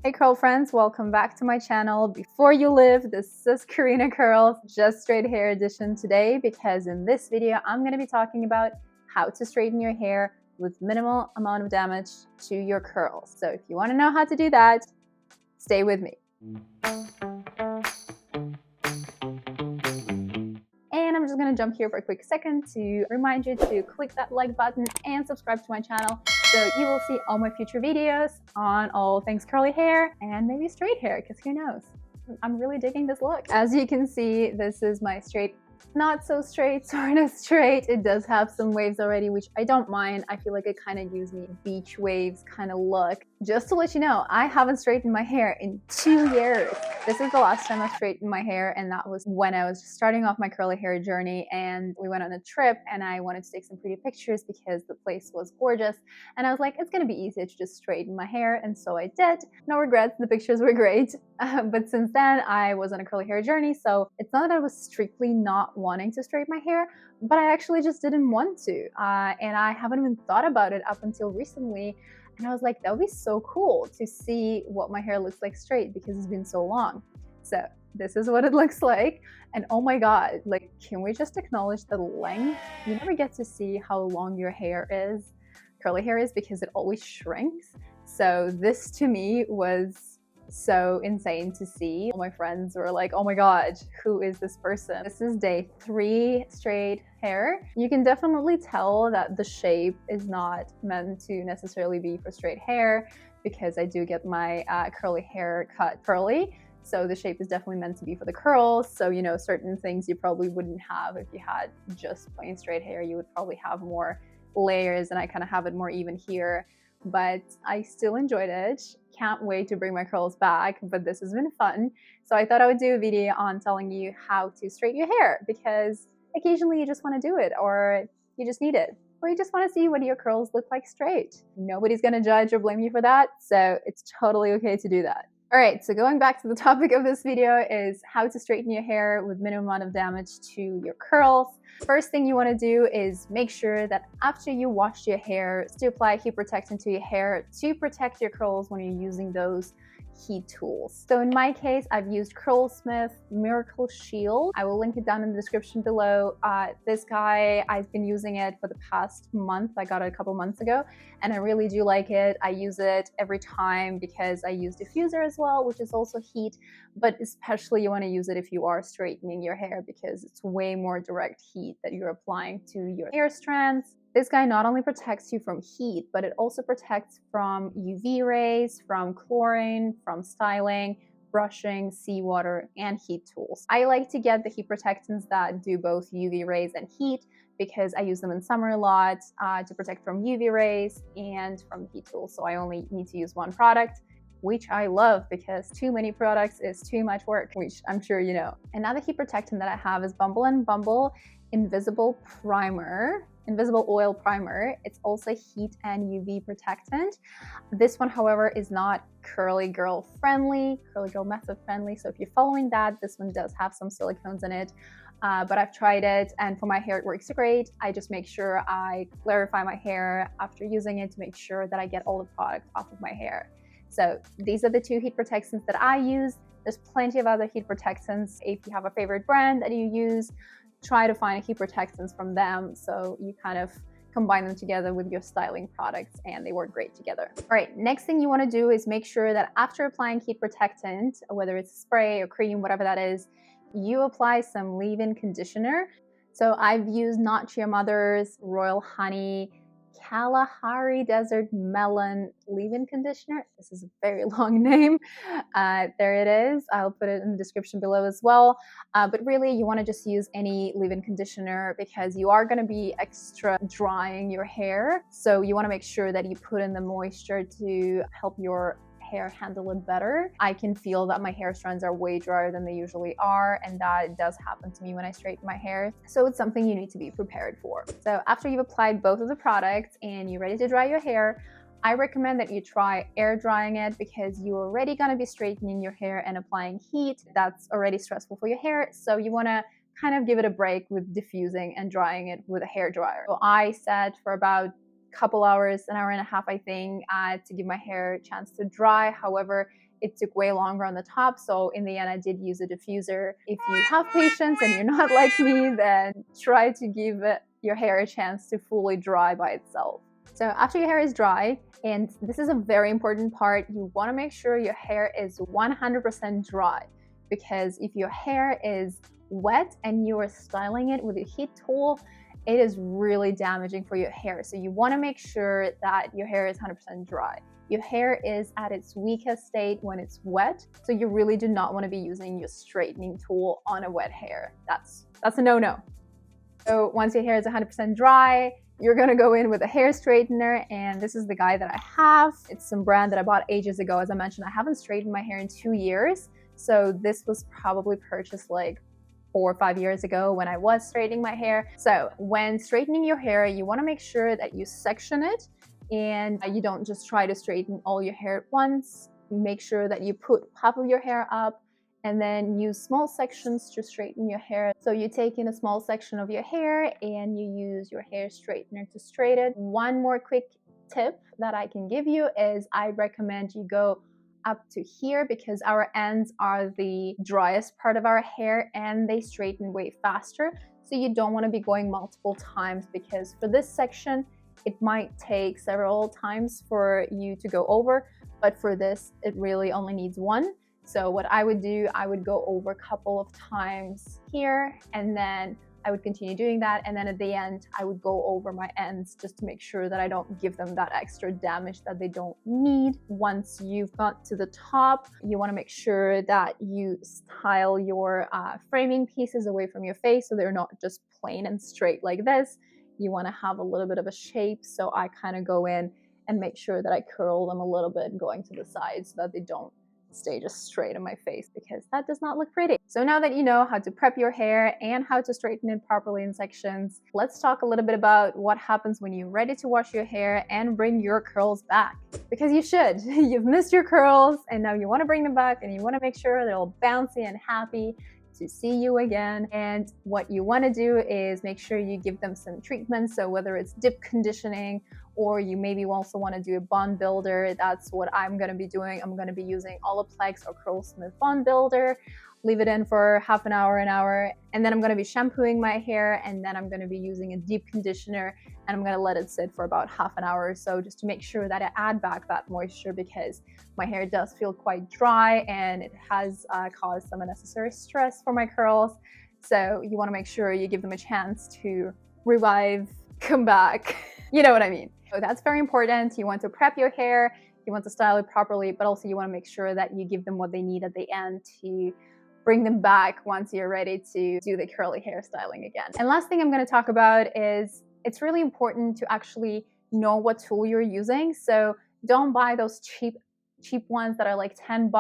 Hey curl friends, welcome back to my channel. Before you live, this is Karina Curls, just straight hair edition today, because in this video I'm going to be talking about how to straighten your hair with minimal amount of damage to your curls. So if you want to know how to do that, stay with me. And I'm just going to jump here for a quick second to remind you to click that like button and subscribe to my channel so you will see all my future videos on all things curly hair and maybe straight hair, because who knows? I'm really digging this look. As you can see, this is my straight, not so straight, sort of straight. It does have some waves already, which I don't mind. I feel like it kind of gives me beach waves kind of look. Just to let you know, I haven't straightened my hair in 2 years. This is the last time I straightened my hair, and that was when I was just starting off my curly hair journey, and we went on a trip and I wanted to take some pretty pictures because the place was gorgeous, and I was like, it's gonna be easy to just straighten my hair, and so I did. No regrets, the pictures were great. But since then I was on a curly hair journey, so it's not that I was strictly not wanting to straighten my hair, but I actually just didn't want to, and I haven't even thought about it up until recently. And I was like, that would be so cool to see what my hair looks like straight because it's been so long. So this is what it looks like. And oh my God, like, can we just acknowledge the length? You never get to see how long your hair is, curly hair is, because it always shrinks. So this to me was so insane to see. All my friends were like, oh my God, who is this person? This is day 3 straight hair. You can definitely tell that the shape is not meant to necessarily be for straight hair, because I do get my curly hair cut curly. So the shape is definitely meant to be for the curls. So, you know, certain things you probably wouldn't have if you had just plain straight hair. You would probably have more layers, and I kind of have it more even here. But I still enjoyed it. Can't wait to bring my curls back, but this has been fun. So I thought I would do a video on telling you how to straighten your hair, because occasionally you just want to do it, or you just need it, or you just want to see what your curls look like straight. Nobody's going to judge or blame you for that, so it's totally okay to do that. All right, so going back to the topic of this video is how to straighten your hair with minimum amount of damage to your curls. First thing you want to do is make sure that after you wash your hair, to apply heat protectant to your hair to protect your curls when you're using those heat tools. So in my case, I've used Curlsmith Miracle Shield. I will link it down in the description below. This guy, I've been using it for the past month. I got it a couple months ago, and I really do like it. I use it every time because I use diffuser as well, which is also heat, but especially you want to use it if you are straightening your hair, because it's way more direct heat that you're applying to your hair strands. This guy not only protects you from heat, but it also protects from UV rays, from chlorine, from styling, brushing, seawater, and heat tools. I like to get the heat protectants that do both UV rays and heat, because I use them in summer a lot to protect from UV rays and from the heat tools. So I only need to use one product, which I love, because too many products is too much work, which I'm sure you know. Another heat protectant that I have is Bumble and Bumble Invisible Oil Primer. It's also heat and UV protectant. This one, however, is not curly girl friendly, curly girl method friendly. So if you're following that, this one does have some silicones in it. But I've tried it, and for my hair it works great. I just make sure I clarify my hair after using it to make sure that I get all the product off of my hair. So these are the 2 heat protectants that I use. There's plenty of other heat protectants. If you have a favorite brand that you use, try to find heat protectants from them, so you kind of combine them together with your styling products and they work great together. All right, next thing you want to do is make sure that after applying heat protectant, whether it's spray or cream, whatever that is, you apply some leave-in conditioner. So I've used Not Your Mother's Royal Honey Kalahari Desert Melon leave-in conditioner. This is a very long name. There it is. I'll put it in the description below as well. But really, you want to just use any leave-in conditioner, because you are going to be extra drying your hair. So you want to make sure that you put in the moisture to help your hair handle it better. I can feel that my hair strands are way drier than they usually are, and that does happen to me when I straighten my hair. So it's something you need to be prepared for. So after you've applied both of the products and you're ready to dry your hair, I recommend that you try air drying it, because you're already going to be straightening your hair and applying heat. That's already stressful for your hair. So you want to kind of give it a break with diffusing and drying it with a hair dryer. So I set for about couple hours, an hour and a half, I think, to give my hair a chance to dry. However, it took way longer on the top. So in the end, I did use a diffuser. If you have patience and you're not like me, then try to give your hair a chance to fully dry by itself. So after your hair is dry, and this is a very important part, you want to make sure your hair is 100% dry, because if your hair is wet and you are styling it with a heat tool, it is really damaging for your hair. So you want to make sure that your hair is 100% dry. Your hair is at its weakest state when it's wet, so you really do not want to be using your straightening tool on a wet hair. That's a no-no. So once your hair is 100% dry, you're gonna go in with a hair straightener, and this is the guy that I have. It's some brand that I bought ages ago. As I mentioned, I haven't straightened my hair in 2 years, so this was probably purchased like 4 or 5 years ago when I was straightening my hair. So when straightening your hair, you want to make sure that you section it and you don't just try to straighten all your hair at once. Make sure that you put half of your hair up and then use small sections to straighten your hair. So you take in a small section of your hair and you use your hair straightener to straighten it. One more quick tip that I can give you is I recommend you go up to here, because our ends are the driest part of our hair and they straighten way faster. So you don't want to be going multiple times, because for this section, it might take several times for you to go over, but for this, it really only needs one. So what I would do, I would go over a couple of times here, and then I would continue doing that. And then at the end, I would go over my ends just to make sure that I don't give them that extra damage that they don't need. Once you've got to the top, you want to make sure that you style your framing pieces away from your face, so they're not just plain and straight like this. You want to have a little bit of a shape. So I kind of go in and make sure that I curl them a little bit going to the sides so that they don't stay just straight on my face, because that does not look pretty. So now that you know how to prep your hair and how to straighten it properly in sections, let's talk a little bit about what happens when you're ready to wash your hair and bring your curls back. Because you should. You've missed your curls and now you want to bring them back, and you want to make sure they're all bouncy and happy to see you again. And what you want to do is make sure you give them some treatments. So whether it's dip conditioning, or you maybe also want to do a bond builder, that's what I'm going to be doing. I'm going to be using Olaplex or Curlsmith Bond Builder. Leave it in for half an hour, and then I'm going to be shampooing my hair, and then I'm going to be using a deep conditioner, and I'm going to let it sit for about half an hour or so, just to make sure that I add back that moisture, because my hair does feel quite dry and it has caused some unnecessary stress for my curls. So you want to make sure you give them a chance to revive, come back. You know what I mean? So that's very important. You want to prep your hair, you want to style it properly, but also you want to make sure that you give them what they need at the end to bring them back once you're ready to do the curly hair styling again. And last thing I'm going to talk about is it's really important to actually know what tool you're using. So don't buy those cheap ones that are like $10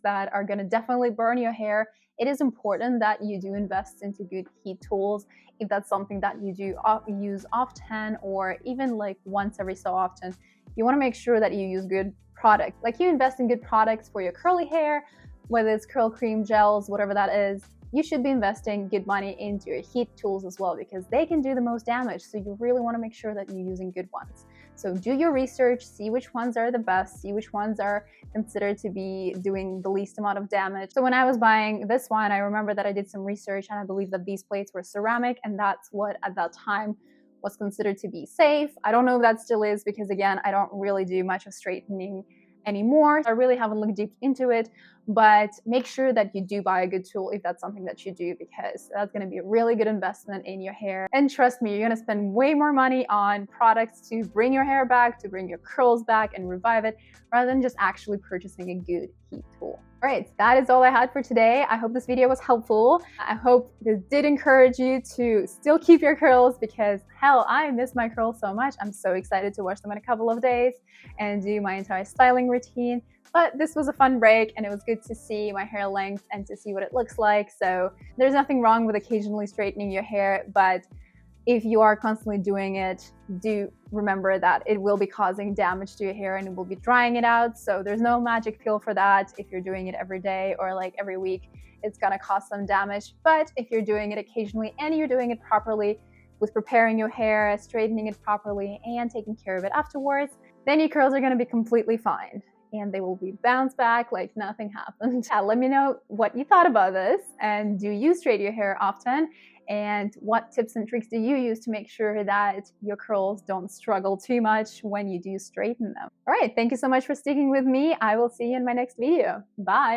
that are going to definitely burn your hair. It is important that you do invest into good heat tools if that's something that you do use often, or even like once every so often. You want to make sure that you use good products. Like, you invest in good products for your curly hair, whether it's curl cream, gels, whatever that is. You should be investing good money into your heat tools as well, because they can do the most damage. So you really want to make sure that you're using good ones. So do your research, see which ones are the best, see which ones are considered to be doing the least amount of damage. So when I was buying this one, I remember that I did some research, and I believe that these plates were ceramic, and that's what at that time was considered to be safe. I don't know if that still is, because again, I don't really do much of straightening anymore. I really haven't looked deep into it, but make sure that you do buy a good tool if that's something that you do, because that's going to be a really good investment in your hair. And trust me, you're going to spend way more money on products to bring your hair back, to bring your curls back and revive it, rather than just actually purchasing a good heat tool. All right, that is all I had for today. I hope this video was helpful. I hope this did encourage you to still keep your curls, because hell, I miss my curls so much. I'm so excited to wash them in a couple of days and do my entire styling routine. But this was a fun break, and it was good to see my hair length and to see what it looks like. So there's nothing wrong with occasionally straightening your hair, but if you are constantly doing it, do remember that it will be causing damage to your hair and it will be drying it out. So there's no magic pill for that. If you're doing it every day or like every week, it's gonna cause some damage. But if you're doing it occasionally and you're doing it properly, with preparing your hair, straightening it properly, and taking care of it afterwards, then your curls are gonna be completely fine. and they will be bounced back like nothing happened. Yeah, let me know what you thought about this, and do you straighten your hair often? And what tips and tricks do you use to make sure that your curls don't struggle too much when you do straighten them? All right, thank you so much for sticking with me. I will see you in my next video. Bye.